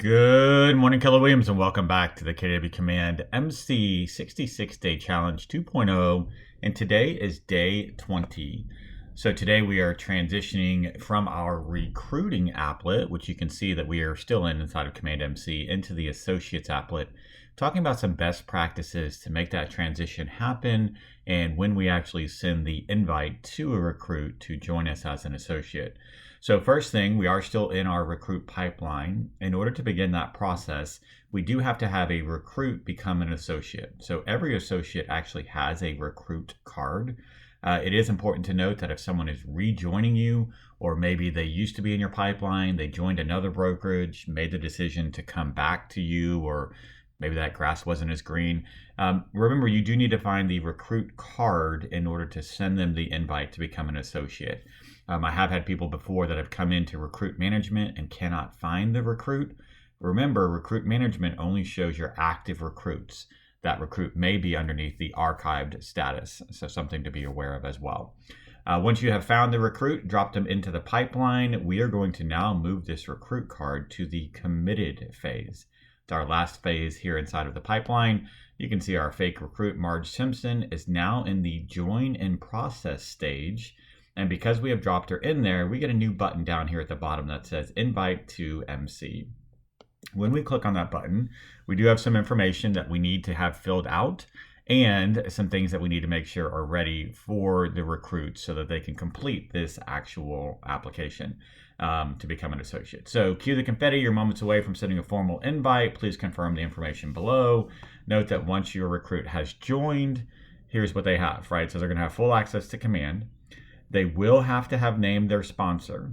Good morning, Keller Williams, and welcome back to the KW Command MC 66-Day Challenge 2.0, and today is day 20. So today we are transitioning from our recruiting applet, which you can see that we are still inside of CommandMC, into the Associates applet, talking about some best practices to make that transition happen, and when we actually send the invite to a recruit to join us as an associate. So first thing, we are still in our recruit pipeline. In order to begin that process, we do have to have a recruit become an associate. So every associate actually has a recruit card. It is important to note that if someone is rejoining you, or maybe they used to be in your pipeline, they joined another brokerage, made the decision to come back to you, or maybe that grass wasn't as green. Remember, you do need to find the recruit card in order to send them the invite to become an associate. I have had people before that have come into recruit management and cannot find the recruit. Remember, recruit management only shows your active recruits. That recruit may be underneath the archived status, so something to be aware of as well. Once you have found the recruit, dropped them into the pipeline, we are going to now move this recruit card to the committed phase. It's our last phase here inside of the pipeline. You can see our fake recruit, Marge Simpson, is now in the join in process stage. And because we have dropped her in there, we get a new button down here at the bottom that says Invite to MC. When we click on that button, we do have some information that we need to have filled out and some things that we need to make sure are ready for the recruit so that they can complete this actual application to become an associate. So cue the confetti. You're moments away from sending a formal invite. Please confirm the information below. Note that once your recruit has joined, here's what they have, right? So they're going to have full access to Command. They will have to have named their sponsor.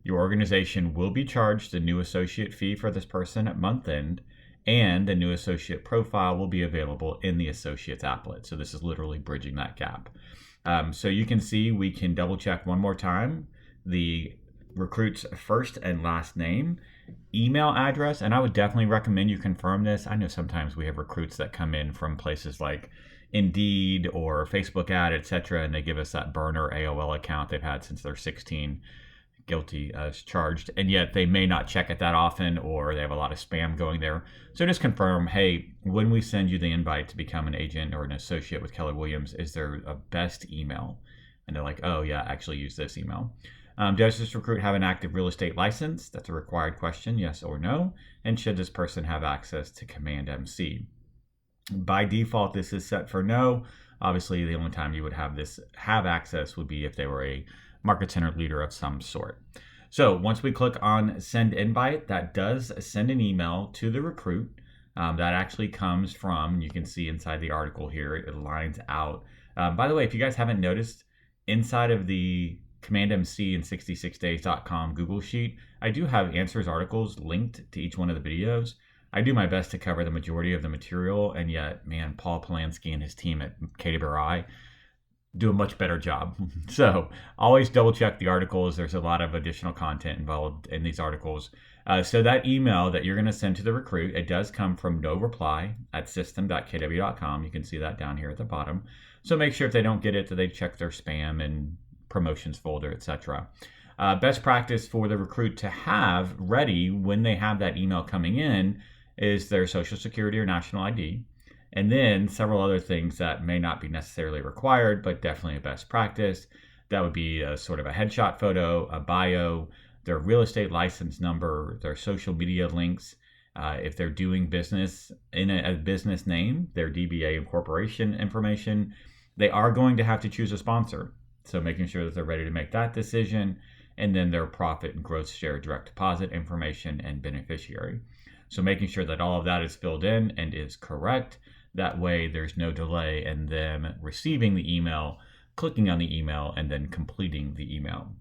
Your organization will be charged the new associate fee for this person at month end, and the new associate profile will be available in the associates applet. So this is literally bridging that gap. So you can see we can double check one more time the recruit's first and last name, email address, and I would definitely recommend you confirm this. I know sometimes we have recruits that come in from places like Indeed or Facebook ad, etc., and they give us that burner AOL account they've had since they're 16, guilty as charged, and yet they may not check it that often, or they have a lot of spam going there. So just confirm, hey, when we send you the invite to become an agent or an associate with Keller Williams, is there a best email? And they're like, oh yeah, actually use this email. Does this recruit have an active real estate license? That's a required question, yes or no. And should this person have access to CommandMC? By default, this is set for no. Obviously, the only time you would have access would be if they were a market center leader of some sort. So once we click on send invite, that does send an email to the recruit. That actually comes from, you can see inside the article here, it lines out. By the way, if you guys haven't noticed, inside of the CommandMC and 66days.com Google Sheet, I do have answers articles linked to each one of the videos. I do my best to cover the majority of the material, and yet, man, Paul Polanski and his team at Katy do a much better job. So always double check the articles. There's a lot of additional content involved in these articles. So that email that you're going to send to the recruit, it does come from noreply@system.kw.com. You can see that down here at the bottom. So make sure if they don't get it, that they check their spam and promotions folder, etc. Best practice for the recruit to have ready when they have that email coming in is their social security or national ID, and then several other things that may not be necessarily required, but definitely a best practice. That would be a sort of a headshot photo, a bio, their real estate license number, their social media links. If they're doing business in a business name, their DBA and corporation information. They are going to have to choose a sponsor. So making sure that they're ready to make that decision, and then their profit and growth share direct deposit information and beneficiary. So making sure that all of that is filled in and is correct. That way there's no delay in them receiving the email, clicking on the email, and then completing the email.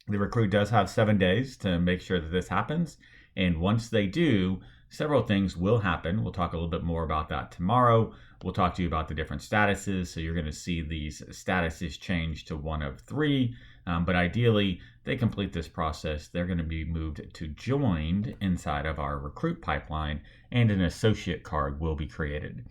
The recruit does have 7 days to make sure that this happens. And once they do, several things will happen. We'll talk a little bit more about that tomorrow. We'll talk to you about the different statuses. So you're going to see these statuses change to one of three. But ideally, they complete this process. They're going to be moved to joined inside of our recruit pipeline, and an associate card will be created.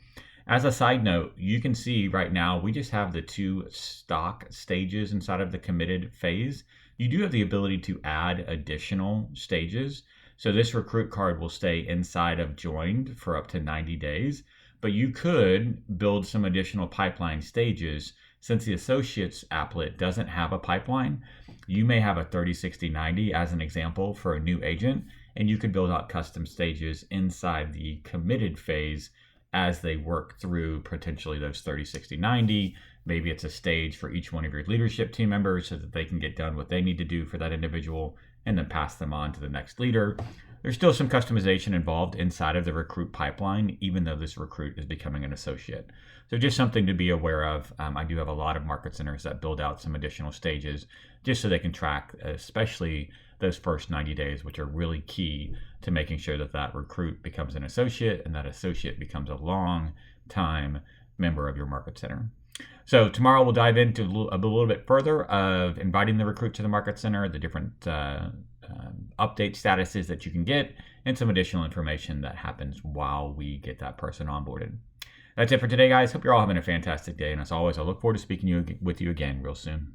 As a side note, you can see right now we just have the 2 stock stages inside of the committed phase. You do have the ability to add additional stages. So this recruit card will stay inside of joined for up to 90 days, but you could build some additional pipeline stages. Since the associates applet doesn't have a pipeline, you may have a 30, 60, 90 as an example for a new agent, and you could build out custom stages inside the committed phase as they work through potentially those 30, 60, 90. Maybe it's a stage for each one of your leadership team members so that they can get done what they need to do for that individual and then pass them on to the next leader. There's still some customization involved inside of the recruit pipeline, even though this recruit is becoming an associate. So just something to be aware of. I do have a lot of market centers that build out some additional stages just so they can track, especially those first 90 days, which are really key to making sure that that recruit becomes an associate and that associate becomes a long time member of your market center. So tomorrow we'll dive into a little bit further of inviting the recruit to the market center, the different update statuses that you can get, and some additional information that happens while we get that person onboarded. That's it for today, guys. Hope you're all having a fantastic day. And as always, I look forward to speaking with you again real soon.